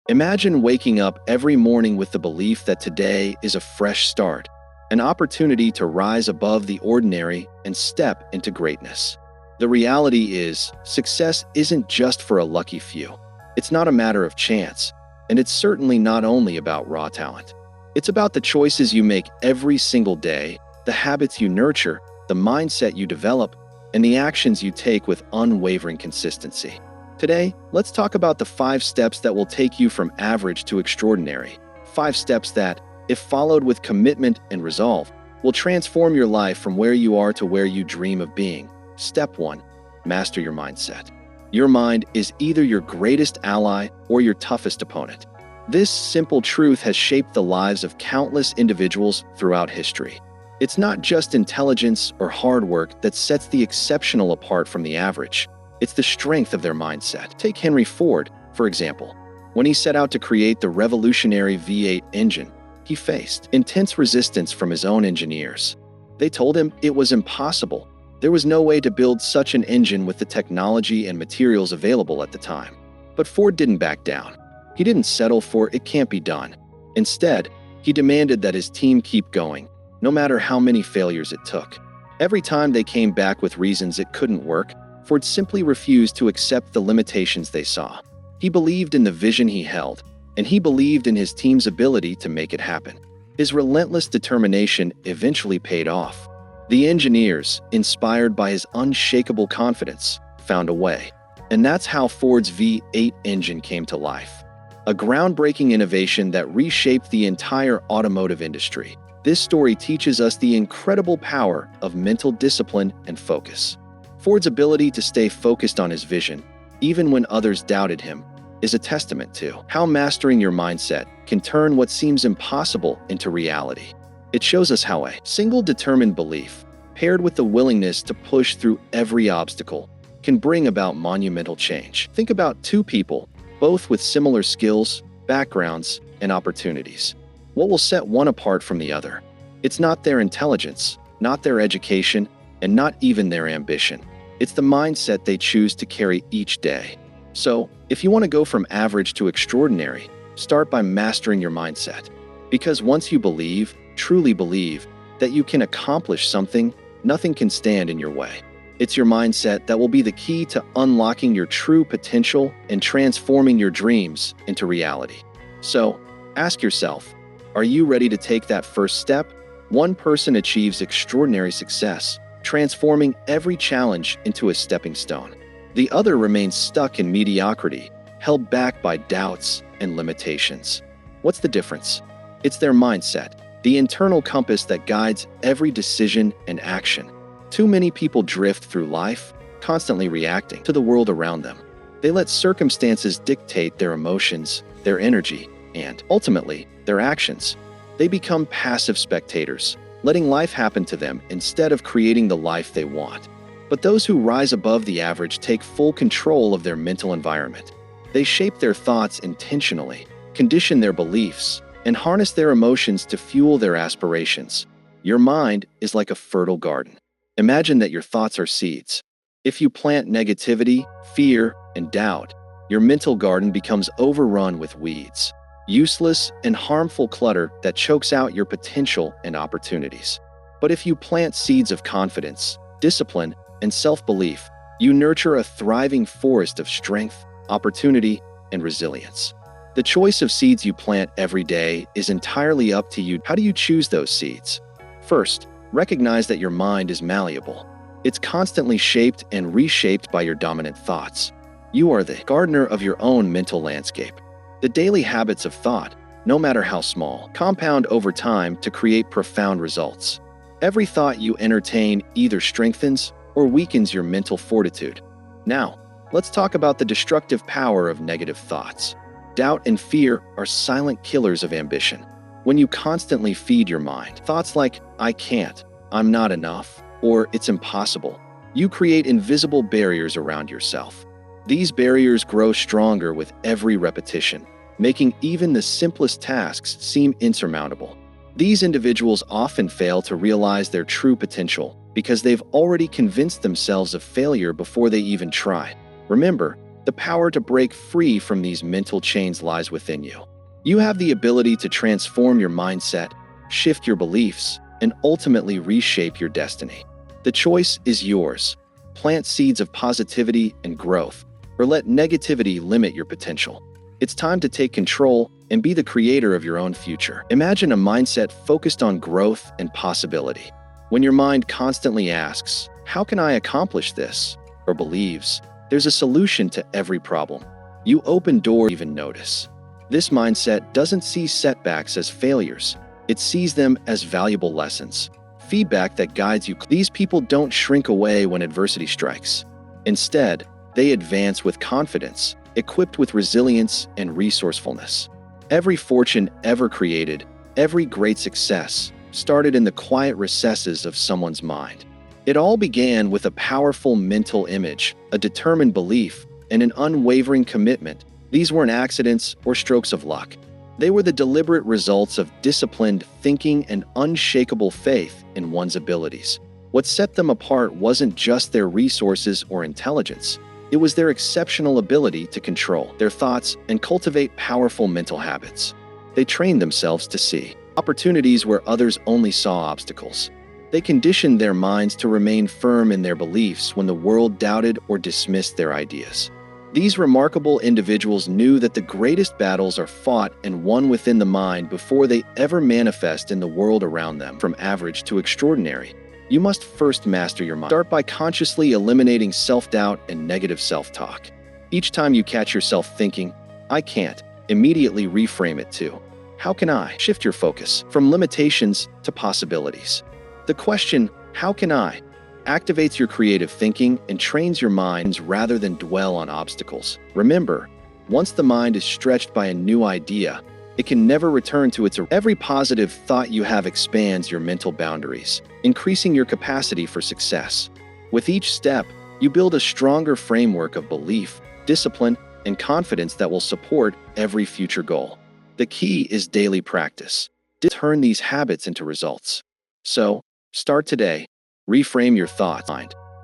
Imagine waking up every morning with the belief that today is a fresh start, an opportunity to rise above the ordinary and step into greatness. The reality is, success isn't just for a lucky few. It's not a matter of chance, and it's certainly not only about raw talent. It's about the choices you make every single day, the habits you nurture, the mindset you develop, and the actions you take with unwavering consistency. Today, let's talk about the 5 steps that will take you from average to extraordinary. 5 steps that, if followed with commitment and resolve, will transform your life from where you are to where you dream of being. Step 1. Master your mindset. Your mind is either your greatest ally or your toughest opponent. This simple truth has shaped the lives of countless individuals throughout history. It's not just intelligence or hard work that sets the exceptional apart from the average. It's the strength of their mindset. Take Henry Ford, for example. When he set out to create the revolutionary V8 engine, he faced intense resistance from his own engineers. They told him it was impossible. There was no way to build such an engine with the technology and materials available at the time. But Ford didn't back down. He didn't settle for "it can't be done." Instead, he demanded that his team keep going, no matter how many failures it took. Every time they came back with reasons it couldn't work, Ford simply refused to accept the limitations they saw. He believed in the vision he held, and he believed in his team's ability to make it happen. His relentless determination eventually paid off. The engineers, inspired by his unshakable confidence, found a way. And that's how Ford's V8 engine came to life. A groundbreaking innovation that reshaped the entire automotive industry. This story teaches us the incredible power of mental discipline and focus. Ford's ability to stay focused on his vision, even when others doubted him, is a testament to how mastering your mindset can turn what seems impossible into reality. It shows us how a single determined belief, paired with the willingness to push through every obstacle, can bring about monumental change. Think about 2 people, both with similar skills, backgrounds, and opportunities. What will set one apart from the other? It's not their intelligence, not their education, and not even their ambition. It's the mindset they choose to carry each day. So, if you want to go from average to extraordinary, start by mastering your mindset. Because once you believe, truly believe, that you can accomplish something, nothing can stand in your way. It's your mindset that will be the key to unlocking your true potential and transforming your dreams into reality. So, ask yourself, are you ready to take that first step? One person achieves extraordinary success, transforming every challenge into a stepping stone. The other remains stuck in mediocrity, held back by doubts and limitations. What's the difference? It's their mindset, the internal compass that guides every decision and action. Too many people drift through life, constantly reacting to the world around them. They let circumstances dictate their emotions, their energy, and, ultimately, their actions. They become passive spectators, letting life happen to them instead of creating the life they want. But those who rise above the average take full control of their mental environment. They shape their thoughts intentionally, condition their beliefs, and harness their emotions to fuel their aspirations. Your mind is like a fertile garden. Imagine that your thoughts are seeds. If you plant negativity, fear, and doubt, your mental garden becomes overrun with weeds, useless and harmful clutter that chokes out your potential and opportunities. But if you plant seeds of confidence, discipline, and self-belief, you nurture a thriving forest of strength, opportunity, and resilience. The choice of seeds you plant every day is entirely up to you. How do you choose those seeds? First, recognize that your mind is malleable. It's constantly shaped and reshaped by your dominant thoughts. You are the gardener of your own mental landscape. The daily habits of thought, no matter how small, compound over time to create profound results. Every thought you entertain either strengthens or weakens your mental fortitude. Now, let's talk about the destructive power of negative thoughts. Doubt and fear are silent killers of ambition. When you constantly feed your mind thoughts like, "I can't," "I'm not enough," or "it's impossible," you create invisible barriers around yourself. These barriers grow stronger with every repetition, making even the simplest tasks seem insurmountable. These individuals often fail to realize their true potential because they've already convinced themselves of failure before they even try. Remember, The power to break free from these mental chains lies within you. You have the ability to transform your mindset, shift your beliefs, and ultimately reshape your destiny. The choice is yours. Plant seeds of positivity and growth, or let negativity limit your potential. It's time to take control and be the creator of your own future. Imagine a mindset focused on growth and possibility. When your mind constantly asks, "How can I accomplish this?" or believes, "There's a solution to every problem," you open doors you even notice. This mindset doesn't see setbacks as failures. It sees them as valuable lessons, feedback that guides you. These people don't shrink away when adversity strikes. Instead, they advance with confidence, equipped with resilience and resourcefulness. Every fortune ever created, every great success, started in the quiet recesses of someone's mind. It all began with a powerful mental image, a determined belief, and an unwavering commitment. These weren't accidents or strokes of luck. They were the deliberate results of disciplined thinking and unshakable faith in one's abilities. What set them apart wasn't just their resources or intelligence. It was their exceptional ability to control their thoughts and cultivate powerful mental habits. They trained themselves to see opportunities where others only saw obstacles. They conditioned their minds to remain firm in their beliefs when the world doubted or dismissed their ideas. These remarkable individuals knew that the greatest battles are fought and won within the mind before they ever manifest in the world around them. From average to extraordinary, you must first master your mind. Start by consciously eliminating self-doubt and negative self-talk. Each time you catch yourself thinking, "I can't," immediately reframe it to, "How can I?" Shift your focus from limitations to possibilities. The question, "How can I?" activates your creative thinking and trains your mind rather than dwell on obstacles. Remember, once the mind is stretched by a new idea, it can never return to its. Every positive thought you have expands your mental boundaries, increasing your capacity for success. With each step, you build a stronger framework of belief, discipline, and confidence that will support every future goal. The key is daily practice. Turn these habits into results. So, start today. Reframe your thoughts,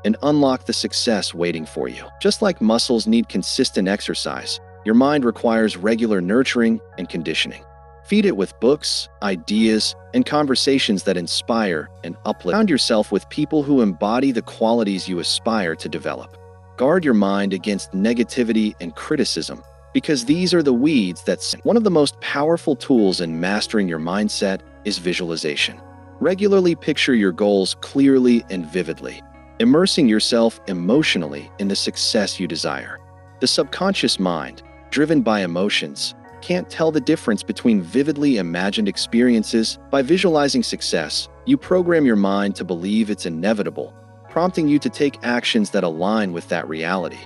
and unlock the success waiting for you. Just like muscles need consistent exercise, your mind requires regular nurturing and conditioning. Feed it with books, ideas, and conversations that inspire and uplift. Surround yourself with people who embody the qualities you aspire to develop. Guard your mind against negativity and criticism, because these are the weeds that. One of the most powerful tools in mastering your mindset is visualization. Regularly picture your goals clearly and vividly, immersing yourself emotionally in the success you desire. The subconscious mind, driven by emotions, can't tell the difference between vividly imagined experiences. By visualizing success, you program your mind to believe it's inevitable, prompting you to take actions that align with that reality.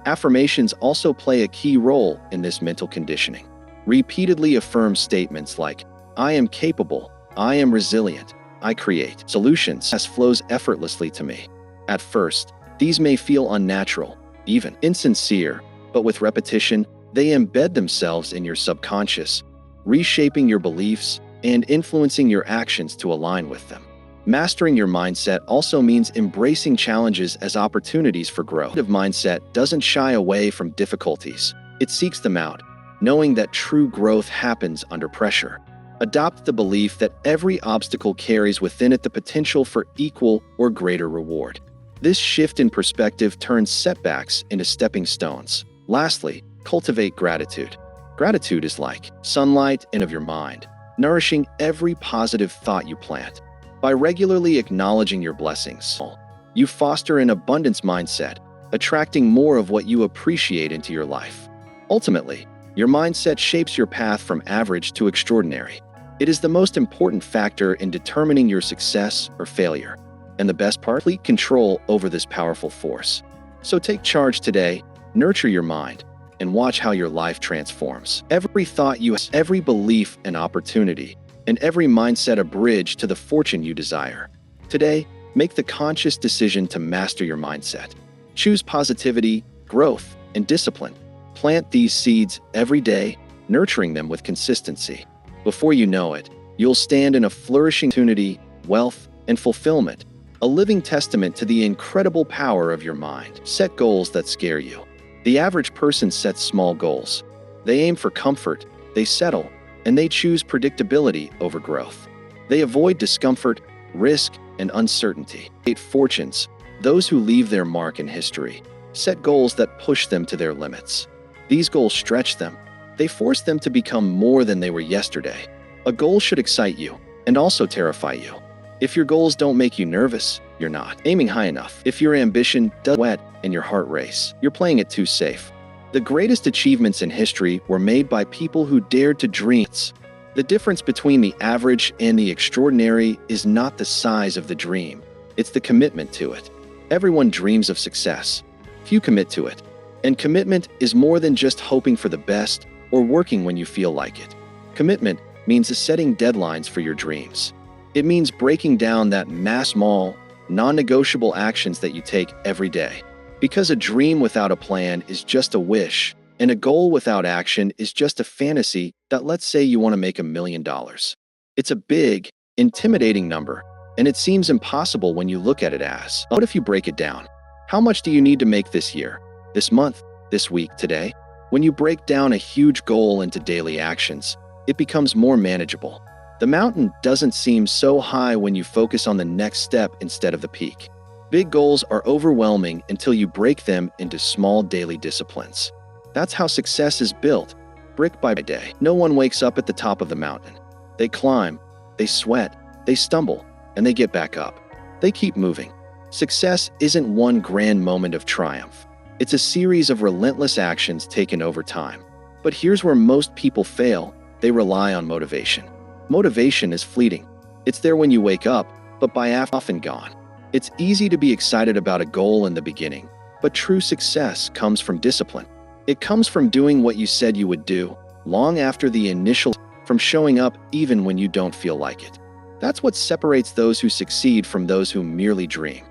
Affirmations also play a key role in this mental conditioning. Repeatedly affirm statements like, "I am capable," "I am resilient," "I create solutions," as flows effortlessly to me. At first, these may feel unnatural, even insincere, but with repetition, they embed themselves in your subconscious, reshaping your beliefs and influencing your actions to align with them. Mastering your mindset also means embracing challenges as opportunities for growth. A positive mindset doesn't shy away from difficulties. It seeks them out, knowing that true growth happens under pressure. Adopt the belief that every obstacle carries within it the potential for equal or greater reward. This shift in perspective turns setbacks into stepping stones. Lastly, cultivate gratitude. Gratitude is like sunlight of your mind, nourishing every positive thought you plant. By regularly acknowledging your blessings, you foster an abundance mindset, attracting more of what you appreciate into your life. Ultimately, your mindset shapes your path from average to extraordinary. It is the most important factor in determining your success or failure. And the best part? Complete control over this powerful force. So take charge today, nurture your mind, and watch how your life transforms. Every thought you have, every belief an opportunity, and every mindset a bridge to the fortune you desire. Today, make the conscious decision to master your mindset. Choose positivity, growth, and discipline. Plant these seeds every day, nurturing them with consistency. Before you know it, you'll stand in a flourishing opportunity, wealth, and fulfillment, a living testament to the incredible power of your mind. Set goals that scare you. The average person sets small goals. They aim for comfort, they settle, and they choose predictability over growth. They avoid discomfort, risk, and uncertainty. Create fortunes, those who leave their mark in history, set goals that push them to their limits. These goals stretch them. They force them to become more than they were yesterday. A goal should excite you and also terrify you. If your goals don't make you nervous, you're not aiming high enough. If your ambition does sweat and your heart race, you're playing it too safe. The greatest achievements in history were made by people who dared to dream. The difference between the average and the extraordinary is not the size of the dream, it's the commitment to it. Everyone dreams of success. Few commit to it. And commitment is more than just hoping for the best or working when you feel like it. Commitment means setting deadlines for your dreams. It means breaking down that small, non-negotiable actions that you take every day. Because a dream without a plan is just a wish, and a goal without action is just a fantasy that, let's say you want to make $1 million. It's a big, intimidating number, and it seems impossible when you look at it as, what if you break it down? How much do you need to make this year, this month, this week, today? When you break down a huge goal into daily actions, it becomes more manageable. The mountain doesn't seem so high when you focus on the next step instead of the peak. Big goals are overwhelming until you break them into small daily disciplines. That's how success is built, brick by day. No one wakes up at the top of the mountain. They climb, they sweat, they stumble, and they get back up. They keep moving. Success isn't one grand moment of triumph. It's a series of relentless actions taken over time. But here's where most people fail. They rely on motivation. Motivation is fleeting. It's there when you wake up, but by often gone. It's easy to be excited about a goal in the beginning, but true success comes from discipline. It comes from doing what you said you would do, long after the initial, from showing up even when you don't feel like it. That's what separates those who succeed from those who merely dream.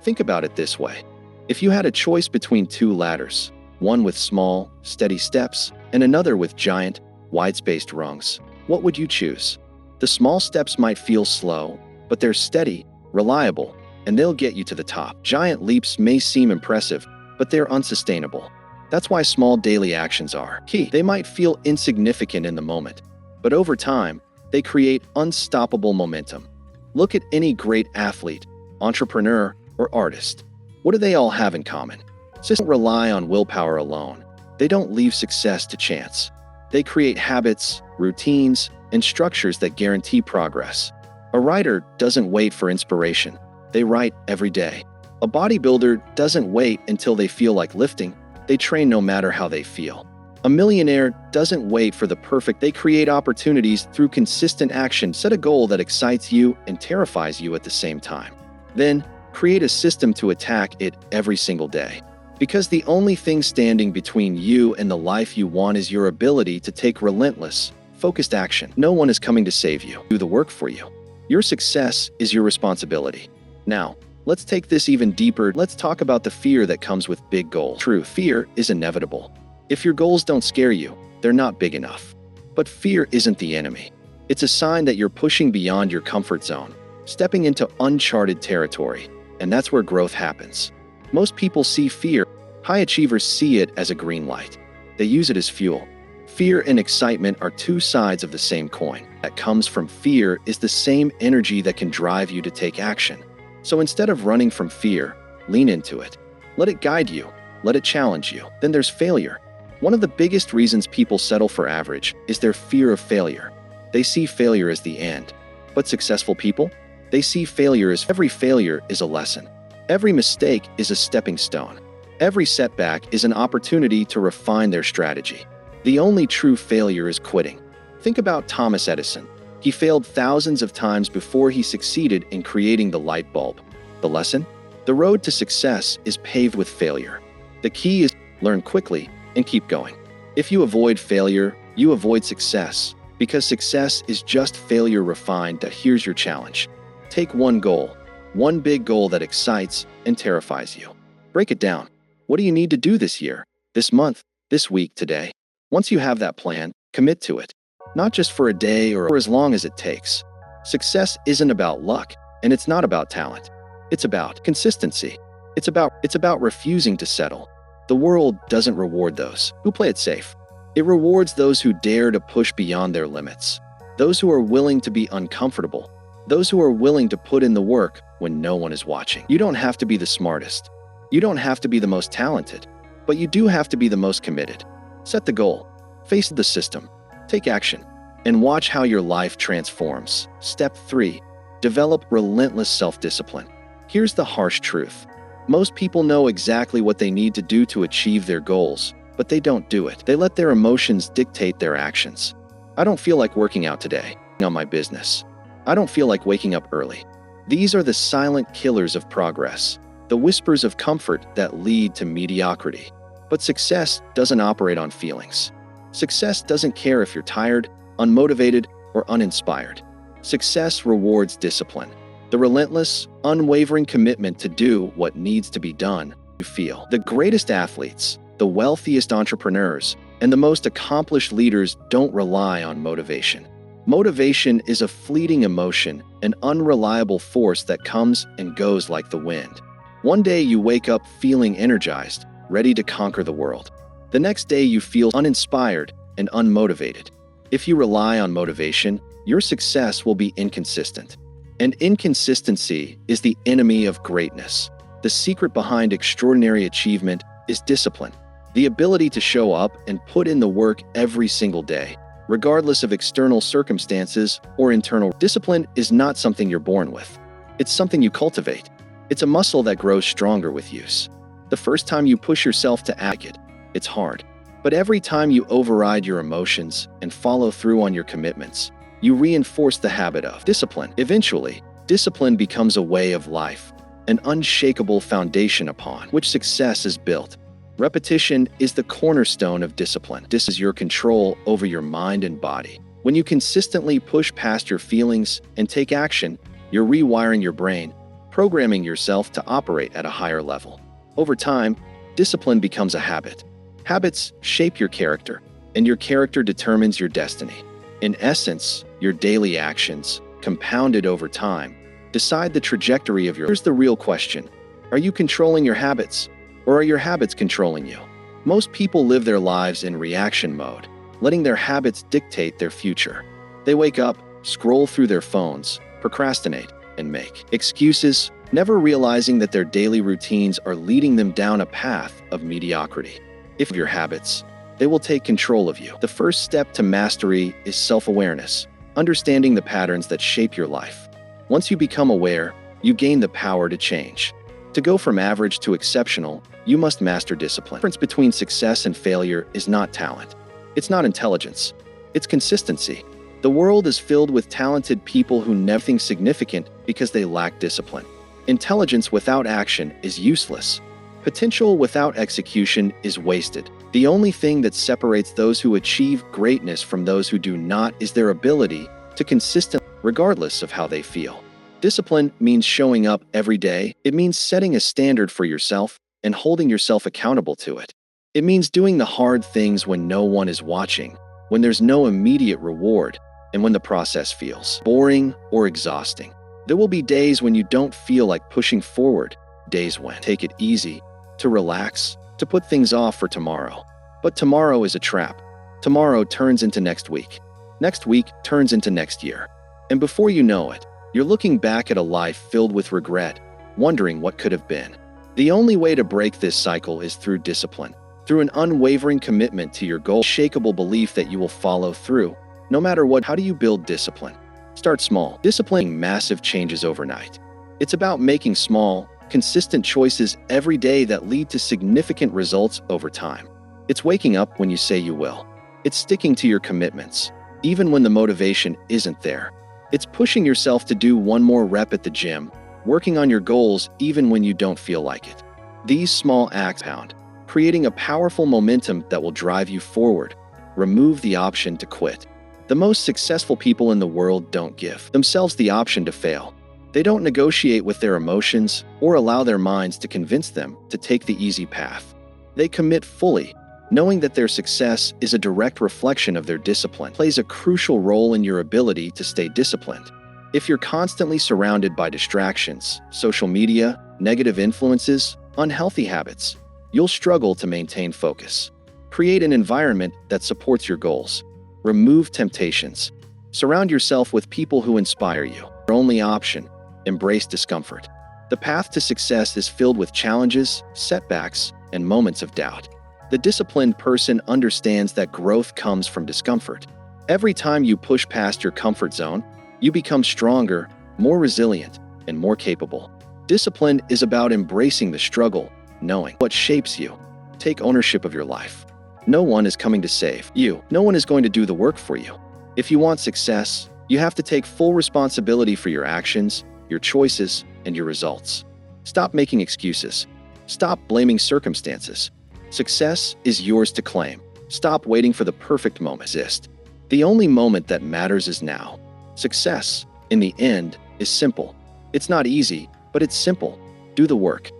Think about it this way. If you had a choice between two ladders, one with small, steady steps, and another with giant, wide-spaced rungs, what would you choose? The small steps might feel slow, but they're steady, reliable, and they'll get you to the top. Giant leaps may seem impressive, but they're unsustainable. That's why small daily actions are key. They might feel insignificant in the moment, but over time, they create unstoppable momentum. Look at any great athlete, entrepreneur, or artist. What do they all have in common? They don't rely on willpower alone. They don't leave success to chance. They create habits, routines, and structures that guarantee progress. A writer doesn't wait for inspiration. They write every day. A bodybuilder doesn't wait until they feel like lifting. They train no matter how they feel. A millionaire doesn't wait for the perfect. They create opportunities through consistent action. Set a goal that excites you and terrifies you at the same time. Then, create a system to attack it every single day. Because the only thing standing between you and the life you want is your ability to take relentless, focused action. No one is coming to save you. Do the work for you. Your success is your responsibility. Now, let's take this even deeper. Let's talk about the fear that comes with big goals. True, fear is inevitable. If your goals don't scare you, they're not big enough. But fear isn't the enemy. It's a sign that you're pushing beyond your comfort zone, stepping into uncharted territory, and that's where growth happens. Most people see fear. High achievers see it as a green light. They use it as fuel. Fear and excitement are two sides of the same coin. That comes from fear is the same energy that can drive you to take action. So instead of running from fear, lean into it. Let it guide you. Let it challenge you. Then there's failure. One of the biggest reasons people settle for average is their fear of failure. They see failure as the end. But successful people? They see failure as every failure is a lesson. Every mistake is a stepping stone. Every setback is an opportunity to refine their strategy. The only true failure is quitting. Think about Thomas Edison. He failed thousands of times before he succeeded in creating the light bulb. The lesson? The road to success is paved with failure. The key is learn quickly and keep going. If you avoid failure, you avoid success, because success is just failure refined. Here's your challenge. Take one goal, one big goal that excites and terrifies you. Break it down. What do you need to do this year, this month, this week, today? Once you have that plan, commit to it. Not just for a day or as long as it takes. Success isn't about luck, and it's not about talent. It's about consistency. It's about refusing to settle. The world doesn't reward those who play it safe. It rewards those who dare to push beyond their limits, those who are willing to be uncomfortable, those who are willing to put in the work when no one is watching. You don't have to be the smartest. You don't have to be the most talented, but you do have to be the most committed. Set the goal, face the system, take action, and watch how your life transforms. Step 3. Develop relentless self-discipline. Here's the harsh truth. Most people know exactly what they need to do to achieve their goals, but they don't do it. They let their emotions dictate their actions. I don't feel like working out today on my business. I don't feel like waking up early. These are the silent killers of progress, the whispers of comfort that lead to mediocrity. But success doesn't operate on feelings. Success doesn't care if you're tired, unmotivated, or uninspired. Success rewards discipline, the relentless, unwavering commitment to do what needs to be done. You feel the greatest athletes, the wealthiest entrepreneurs, and the most accomplished leaders don't rely on motivation. Motivation is a fleeting emotion, an unreliable force that comes and goes like the wind. One day you wake up feeling energized, ready to conquer the world. The next day you feel uninspired and unmotivated. If you rely on motivation, your success will be inconsistent. And inconsistency is the enemy of greatness. The secret behind extraordinary achievement is discipline, the ability to show up and put in the work every single day, regardless of external circumstances or internal. Discipline is not something you're born with. It's something you cultivate. It's a muscle that grows stronger with use. The first time you push yourself to act it, it's hard. But every time you override your emotions and follow through on your commitments, you reinforce the habit of discipline. Eventually, discipline becomes a way of life, an unshakable foundation upon which success is built. Repetition is the cornerstone of discipline. This is your control over your mind and body. When you consistently push past your feelings and take action, you're rewiring your brain, programming yourself to operate at a higher level. Over time, discipline becomes a habit. Habits shape your character, and your character determines your destiny. In essence, your daily actions, compounded over time, decide the trajectory of your. Here's the real question. Are you controlling your habits, or are your habits controlling you? Most people live their lives in reaction mode, letting their habits dictate their future. They wake up, scroll through their phones, procrastinate, and make excuses, never realizing that their daily routines are leading them down a path of mediocrity. If your habits, they will take control of you. The first step to mastery is self-awareness, understanding the patterns that shape your life. Once you become aware, you gain the power to change. To go from average to exceptional, you must master discipline. The difference between success and failure is not talent. It's not intelligence. It's consistency. The world is filled with talented people who never think significant because they lack discipline. Intelligence without action is useless. Potential without execution is wasted. The only thing that separates those who achieve greatness from those who do not is their ability to consistently, regardless of how they feel. Discipline means showing up every day. It means setting a standard for yourself and holding yourself accountable to it. It means doing the hard things when no one is watching, when there's no immediate reward, and when the process feels boring or exhausting. There will be days when you don't feel like pushing forward, days when take it easy, to relax, to put things off for tomorrow. But tomorrow is a trap. Tomorrow turns into next week. Next week turns into next year. And before you know it, you're looking back at a life filled with regret, wondering what could have been. The only way to break this cycle is through discipline, through an unwavering commitment to your goal, unshakable belief that you will follow through, no matter what. How do you build discipline? Start small. Disciplining massive changes overnight. It's about making small, consistent choices every day that lead to significant results over time. It's waking up when you say you will. It's sticking to your commitments, even when the motivation isn't there. It's pushing yourself to do one more rep at the gym, working on your goals even when you don't feel like it. These small acts compound, creating a powerful momentum that will drive you forward. Remove the option to quit. The most successful people in the world don't give themselves the option to fail. They don't negotiate with their emotions or allow their minds to convince them to take the easy path. They commit fully, knowing that their success is a direct reflection of their discipline. Plays a crucial role in your ability to stay disciplined. If you're constantly surrounded by distractions, social media, negative influences, unhealthy habits, you'll struggle to maintain focus. Create an environment that supports your goals. Remove temptations. Surround yourself with people who inspire you. Your only option, embrace discomfort. The path to success is filled with challenges, setbacks, and moments of doubt. The disciplined person understands that growth comes from discomfort. Every time you push past your comfort zone, you become stronger, more resilient, and more capable. Discipline is about embracing the struggle, knowing what shapes you. Take ownership of your life. No one is coming to save you. No one is going to do the work for you. If you want success, you have to take full responsibility for your actions, your choices, and your results. Stop making excuses. Stop blaming circumstances. Success is yours to claim. Stop waiting for the perfect moment to exist. The only moment that matters is now. Success, in the end, is simple. It's not easy, but it's simple. Do the work.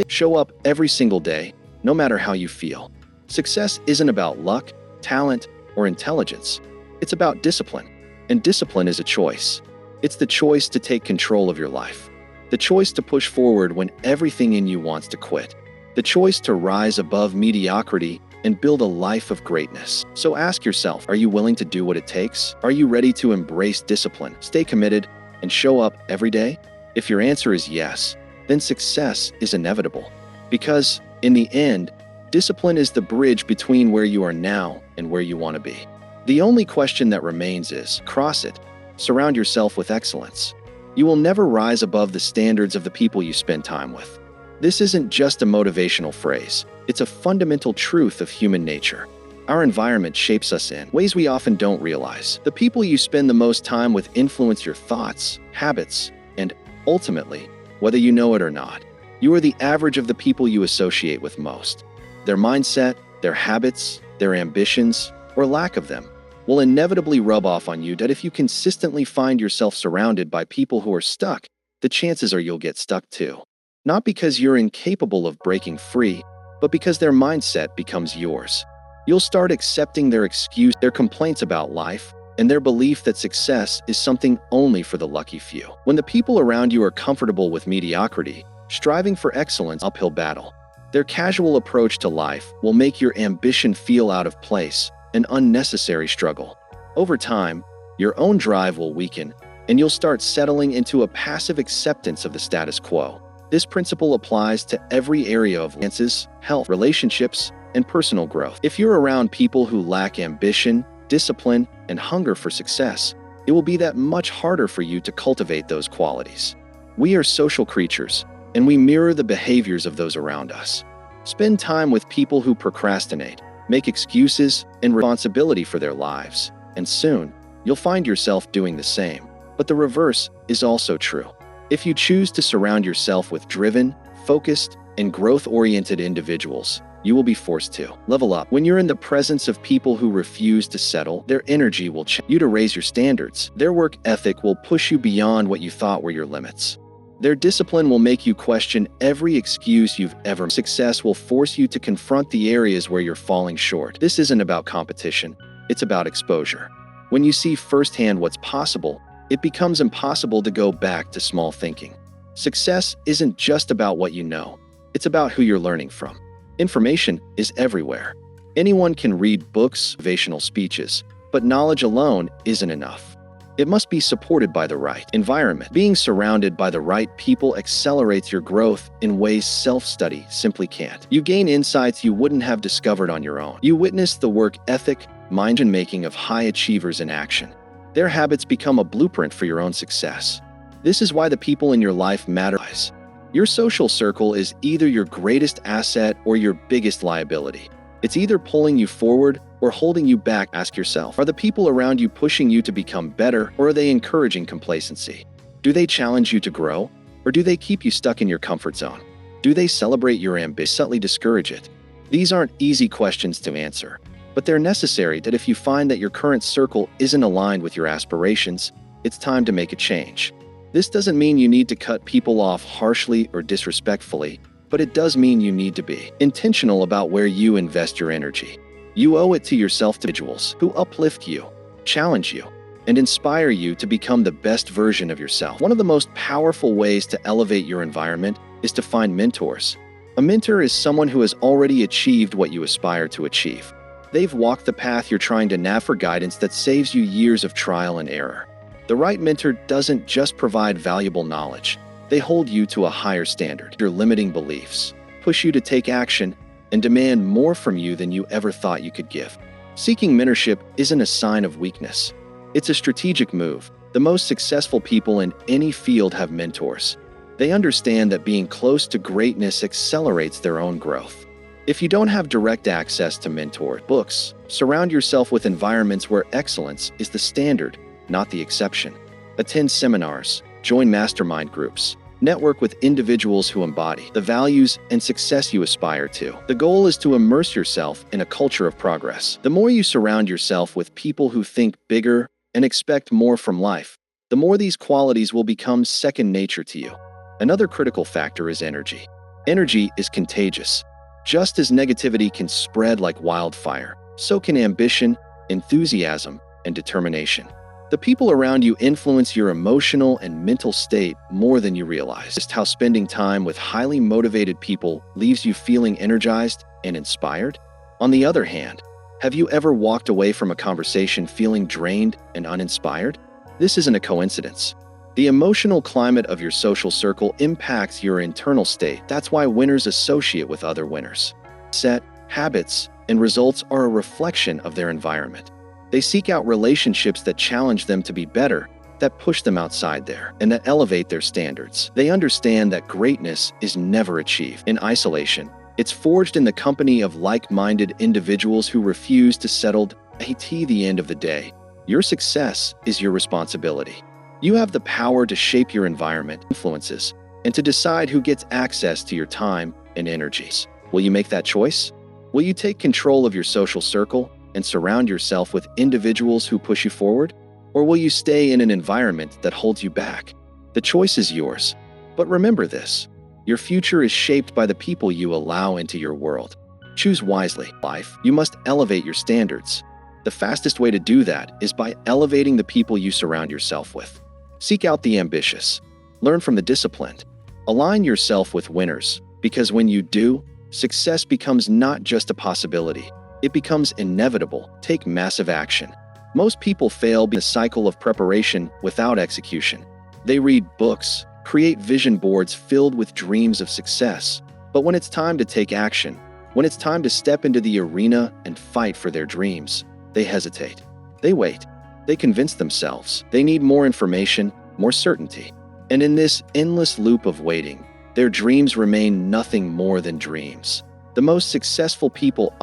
Show up every single day, no matter how you feel. Success isn't about luck, talent, or intelligence. It's about discipline. And discipline is a choice. It's the choice to take control of your life. The choice to push forward when everything in you wants to quit. The choice to rise above mediocrity and build a life of greatness. So ask yourself, are you willing to do what it takes? Are you ready to embrace discipline, stay committed, and show up every day? If your answer is yes, then success is inevitable. Because, in the end, discipline is the bridge between where you are now and where you want to be. The only question that remains is, cross it. Surround yourself with excellence. You will never rise above the standards of the people you spend time with. This isn't just a motivational phrase. It's a fundamental truth of human nature. Our environment shapes us in ways we often don't realize. The people you spend the most time with influence your thoughts, habits, and, ultimately, whether you know it or not, you are the average of the people you associate with most. Their mindset, their habits, their ambitions, or lack of them, will inevitably rub off on you that if you consistently find yourself surrounded by people who are stuck, the chances are you'll get stuck too. Not because you're incapable of breaking free, but because their mindset becomes yours. You'll start accepting their excuse, their complaints about life, and their belief that success is something only for the lucky few. When the people around you are comfortable with mediocrity, striving for excellence, uphill battle, their casual approach to life will make your ambition feel out of place, an unnecessary struggle. Over time, your own drive will weaken, and you'll start settling into a passive acceptance of the status quo. This principle applies to every area of finances, health, relationships, and personal growth. If you're around people who lack ambition, discipline, and hunger for success, it will be that much harder for you to cultivate those qualities. We are social creatures, and we mirror the behaviors of those around us. Spend time with people who procrastinate, make excuses, and responsibility for their lives, and soon, you'll find yourself doing the same. But the reverse is also true. If you choose to surround yourself with driven, focused, and growth-oriented individuals, you will be forced to level up. When you're in the presence of people who refuse to settle, their energy will challenge you to raise your standards. Their work ethic will push you beyond what you thought were your limits. Their discipline will make you question every excuse you've ever made. Success will force you to confront the areas where you're falling short. This isn't about competition, it's about exposure. When you see firsthand what's possible, it becomes impossible to go back to small thinking. Success isn't just about what you know, it's about who you're learning from. Information is everywhere. Anyone can read books, motivational speeches, but knowledge alone isn't enough. It must be supported by the right environment. Being surrounded by the right people accelerates your growth in ways self-study simply can't. You gain insights you wouldn't have discovered on your own. You witness the work ethic, mind-making of high achievers in action. Their habits become a blueprint for your own success. This is why the people in your life matter. Your social circle is either your greatest asset or your biggest liability. It's either pulling you forward or holding you back. Ask yourself, are the people around you pushing you to become better, or are they encouraging complacency? Do they challenge you to grow, or do they keep you stuck in your comfort zone? Do they celebrate your ambition, subtly discourage it? These aren't easy questions to answer, but they're necessary. That if you find that your current circle isn't aligned with your aspirations, it's time to make a change. This doesn't mean you need to cut people off harshly or disrespectfully, but it does mean you need to be intentional about where you invest your energy. You owe it to yourself to individuals who uplift you, challenge you, and inspire you to become the best version of yourself. One of the most powerful ways to elevate your environment is to find mentors. A mentor is someone who has already achieved what you aspire to achieve. They've walked the path you're trying to navigate for guidance that saves you years of trial and error. The right mentor doesn't just provide valuable knowledge. They hold you to a higher standard. Your limiting beliefs push you to take action and demand more from you than you ever thought you could give. Seeking mentorship isn't a sign of weakness. It's a strategic move. The most successful people in any field have mentors. They understand that being close to greatness accelerates their own growth. If you don't have direct access to mentor books, surround yourself with environments where excellence is the standard, not the exception. Attend seminars, join mastermind groups, network with individuals who embody the values and success you aspire to. The goal is to immerse yourself in a culture of progress. The more you surround yourself with people who think bigger and expect more from life, the more these qualities will become second nature to you. Another critical factor is energy. Energy is contagious. Just as negativity can spread like wildfire, so can ambition, enthusiasm, and determination. The people around you influence your emotional and mental state more than you realize. Just how spending time with highly motivated people leaves you feeling energized and inspired? On the other hand, have you ever walked away from a conversation feeling drained and uninspired? This isn't a coincidence. The emotional climate of your social circle impacts your internal state. That's why winners associate with other winners. Set, habits, and results are a reflection of their environment. They seek out relationships that challenge them to be better, that push them outside there, and that elevate their standards. They understand that greatness is never achieved in isolation. It's forged in the company of like-minded individuals who refuse to settle at the end of the day. Your success is your responsibility. You have the power to shape your environment, influences, and to decide who gets access to your time and energies. Will you make that choice? Will you take control of your social circle and surround yourself with individuals who push you forward? Or will you stay in an environment that holds you back? The choice is yours. But remember this: your future is shaped by the people you allow into your world. Choose wisely. Life, you must elevate your standards. The fastest way to do that is by elevating the people you surround yourself with. Seek out the ambitious. Learn from the disciplined. Align yourself with winners, because when you do, success becomes not just a possibility. It becomes inevitable. Take massive action. Most people fail in a cycle of preparation without execution. They read books, create vision boards filled with dreams of success. But when it's time to take action, when it's time to step into the arena and fight for their dreams, they hesitate. They wait. They convince themselves they need more information, more certainty. And in this endless loop of waiting, their dreams remain nothing more than dreams. The most successful people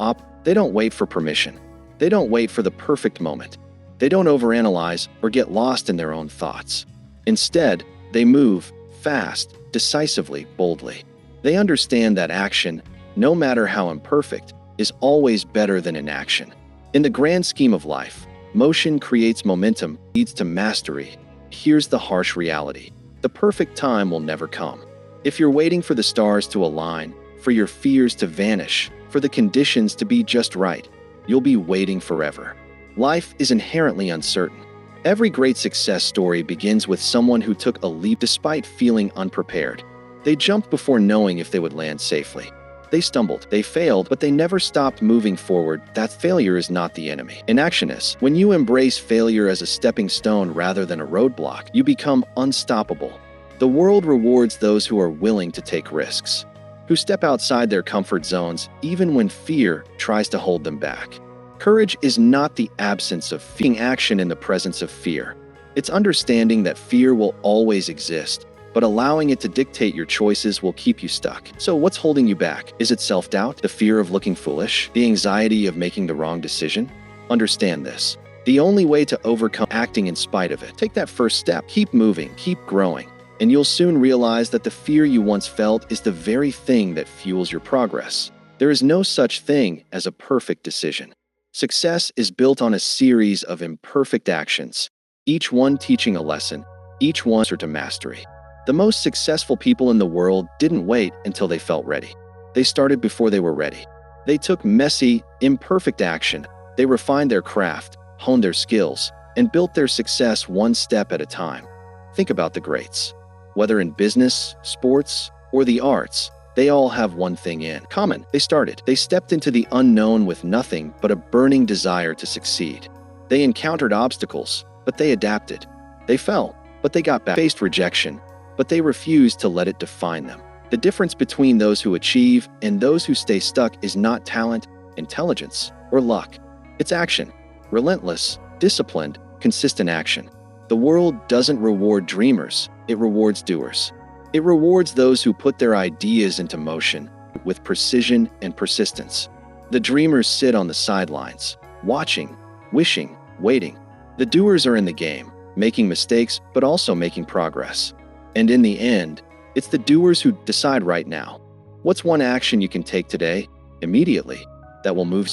they don't wait for permission. They don't wait for the perfect moment. They don't overanalyze or get lost in their own thoughts. Instead, they move fast, decisively, boldly. They understand that action, no matter how imperfect, is always better than inaction. In the grand scheme of life, motion creates momentum, leads to mastery. Here's the harsh reality: the perfect time will never come. If you're waiting for the stars to align, for your fears to vanish, for the conditions to be just right, you'll be waiting forever. Life is inherently uncertain. Every great success story begins with someone who took a leap despite feeling unprepared. They jumped before knowing if they would land safely. They stumbled, they failed, but they never stopped moving forward. That failure is not the enemy. Inaction is. When you embrace failure as a stepping stone rather than a roadblock, you become unstoppable. The world rewards those who are willing to take risks, who step outside their comfort zones even when fear tries to hold them back. Courage is not the absence of taking action in the presence of fear. It's understanding that fear will always exist, but allowing it to dictate your choices will keep you stuck. So what's holding you back? Is it self-doubt, the fear of looking foolish, the anxiety of making the wrong decision? Understand this: the only way to overcome acting in spite of it. Take that first step. Keep moving, keep growing, and you'll soon realize that the fear you once felt is the very thing that fuels your progress. There is no such thing as a perfect decision. Success is built on a series of imperfect actions, each one teaching a lesson, each one to mastery. The most successful people in the world didn't wait until they felt ready. They started before they were ready. They took messy, imperfect action. They refined their craft, honed their skills, and built their success one step at a time. Think about the greats. Whether in business, sports, or the arts, They all have one thing in common. They started. They stepped into the unknown with nothing but a burning desire to succeed. They encountered obstacles, but they adapted. They fell, but they got back. Faced rejection, but they refused to let it define them. The difference between those who achieve and those who stay stuck is not talent, intelligence, or luck. It's action. Relentless, disciplined, consistent action. The world doesn't reward dreamers, it rewards doers. It rewards those who put their ideas into motion with precision and persistence. The dreamers sit on the sidelines, watching, wishing, waiting. The doers are in the game, making mistakes but also making progress. And in the end, it's the doers who decide right now. What's one action you can take today, immediately, that will move?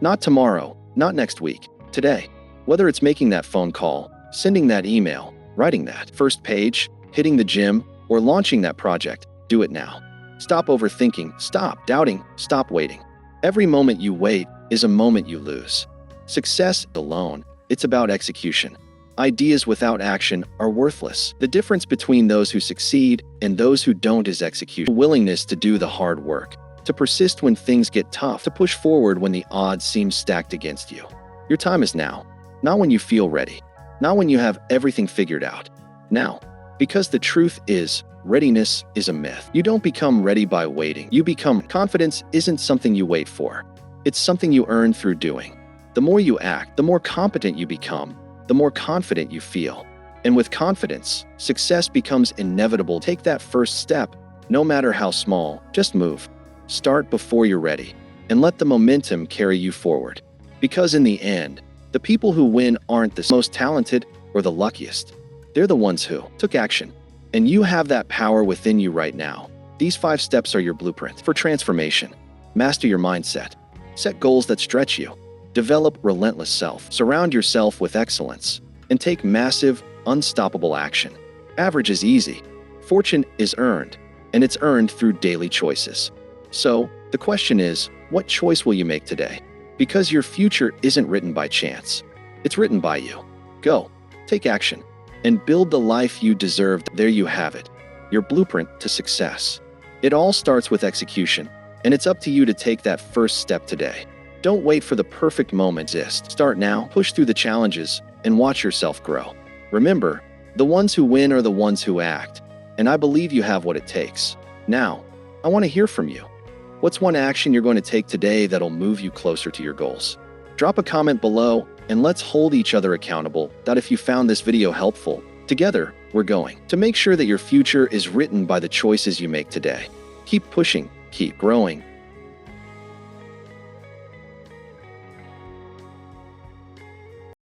Not tomorrow, not next week, today. Whether it's making that phone call, sending that email, writing that first page, hitting the gym, or launching that project, do it now. Stop overthinking, stop doubting, stop waiting. Every moment you wait is a moment you lose. Success alone, it's about execution. Ideas without action are worthless. The difference between those who succeed and those who don't is execution. Willingness to do the hard work, to persist when things get tough, to push forward when the odds seem stacked against you. Your time is now, not when you feel ready, not when you have everything figured out. Now. Because the truth is, readiness is a myth. You don't become ready by waiting. You become. Confidence isn't something you wait for. It's something you earn through doing. The more you act, the more competent you become, the more confident you feel. And with confidence, success becomes inevitable. Take that first step, no matter how small, just move. Start before you're ready, and let the momentum carry you forward. Because in the end, the people who win aren't the most talented or the luckiest. They're the ones who took action. And you have that power within you right now. These 5 steps are your blueprint for transformation. Master your mindset. Set goals that stretch you. Develop relentless self. Surround yourself with excellence. And take massive, unstoppable action. Average is easy. Fortune is earned. And it's earned through daily choices. So, the question is, what choice will you make today? Because your future isn't written by chance. It's written by you. Go. Take action. And build the life you deserve. There you have it, your blueprint to success. It all starts with execution, and it's up to you to take that first step today. Don't wait for the perfect moment to exist. Start now, push through the challenges, and watch yourself grow. Remember, the ones who win are the ones who act, and I believe you have what it takes. Now, I want to hear from you. What's one action you're going to take today that'll move you closer to your goals? Drop a comment below, and let's hold each other accountable that if you found this video helpful, together, we're going to make sure that your future is written by the choices you make today. Keep pushing, keep growing,